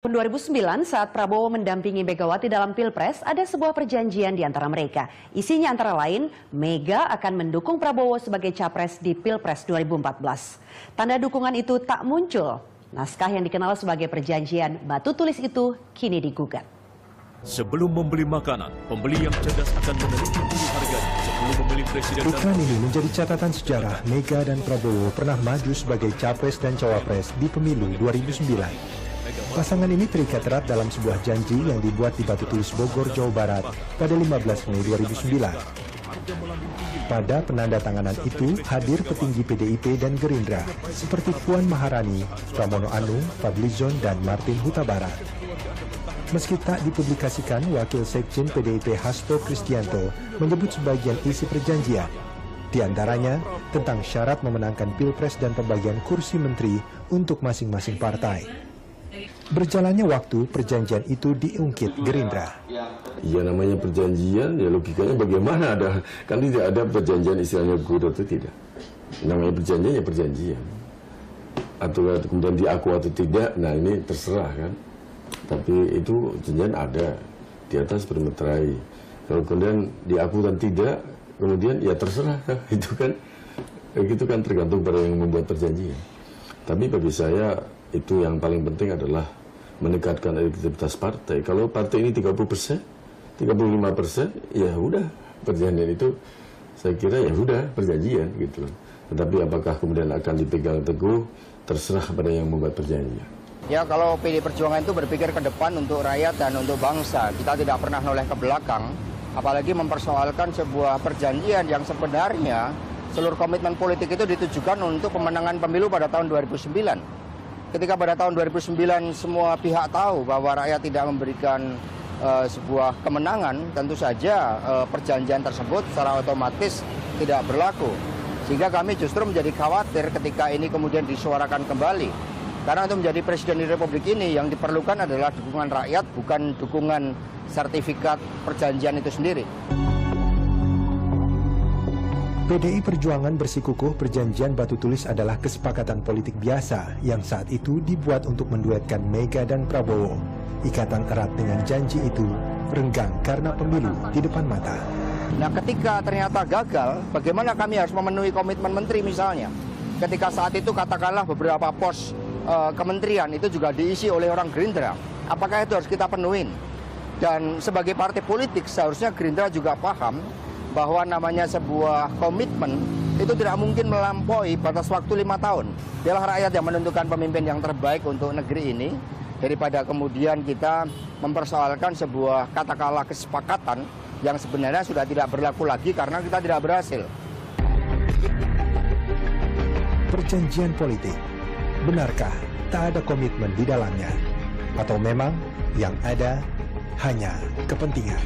Tahun 2009 saat Prabowo mendampingi Megawati dalam Pilpres, ada sebuah perjanjian di antara mereka. Isinya antara lain, Mega akan mendukung Prabowo sebagai capres di Pilpres 2014. Tanda dukungan itu tak muncul. Naskah yang dikenal sebagai perjanjian batu tulis itu kini digugat. Sebelum membeli makanan, pembeli yang cerdas akan meneliti dulu harganya sebelum memilih presiden. Iklan ini menjadi catatan sejarah. Mega dan Prabowo pernah maju sebagai capres dan cawapres di pemilu 2009. Pasangan ini terikat erat dalam sebuah janji yang dibuat di Batu Tulis Bogor, Jawa Barat pada 15 Mei 2009. Pada penandatanganan itu hadir petinggi PDIP dan Gerindra seperti Puan Maharani, Pramono Anung, Fadlizon, dan Martin Huta Barat. Meski tak dipublikasikan, Wakil Sekjen PDIP Hasto Kristianto menyebut sebagian isi perjanjian. Di antaranya tentang syarat memenangkan Pilpres dan pembagian kursi menteri untuk masing-masing partai. Berjalannya waktu, perjanjian itu diungkit Gerindra. Ya namanya perjanjian, ya logikanya bagaimana ada, kan tidak ada perjanjian istilahnya good atau tidak. Namanya perjanjian ya perjanjian. Atau kemudian diaku atau tidak, nah ini terserah kan. Tapi itu perjanjian ada di atas bermeterai. Kalau kemudian diaku dan tidak, kemudian ya terserah kan. Itu kan tergantung pada yang membuat perjanjian. Tapi bagi saya itu yang paling penting adalah meningkatkan elektabilitas partai. Kalau partai ini 30%, 35%, ya udah perjanjian itu saya kira ya udah perjanjian gitu. Tetapi apakah kemudian akan dipegang teguh terserah pada yang membuat perjanjian. Ya kalau PD Perjuangan itu berpikir ke depan untuk rakyat dan untuk bangsa. Kita tidak pernah noleh ke belakang, apalagi mempersoalkan sebuah perjanjian yang sebenarnya seluruh komitmen politik itu ditujukan untuk pemenangan pemilu pada tahun 2009. Ketika pada tahun 2009 semua pihak tahu bahwa rakyat tidak memberikan sebuah kemenangan, tentu saja perjanjian tersebut secara otomatis tidak berlaku. Sehingga kami justru menjadi khawatir ketika ini kemudian disuarakan kembali. Karena untuk menjadi presiden di Republik ini yang diperlukan adalah dukungan rakyat, bukan dukungan sertifikat perjanjian itu sendiri. PDI Perjuangan bersikukuh perjanjian batu tulis adalah kesepakatan politik biasa yang saat itu dibuat untuk menduetkan Mega dan Prabowo. Ikatan erat dengan janji itu renggang karena pemilu di depan mata. Nah ketika ternyata gagal, bagaimana kami harus memenuhi komitmen menteri misalnya? Ketika saat itu katakanlah beberapa pos kementerian itu juga diisi oleh orang Gerindra. Apakah itu harus kita penuhin? Dan sebagai partai politik seharusnya Gerindra juga paham bahwa namanya sebuah komitmen itu tidak mungkin melampaui batas waktu 5 tahun. Biarlah rakyat yang menentukan pemimpin yang terbaik untuk negeri ini, daripada kemudian kita mempersoalkan sebuah katakanlah kesepakatan yang sebenarnya sudah tidak berlaku lagi karena kita tidak berhasil. Perjanjian politik, benarkah tak ada komitmen di dalamnya? Atau memang yang ada hanya kepentingan?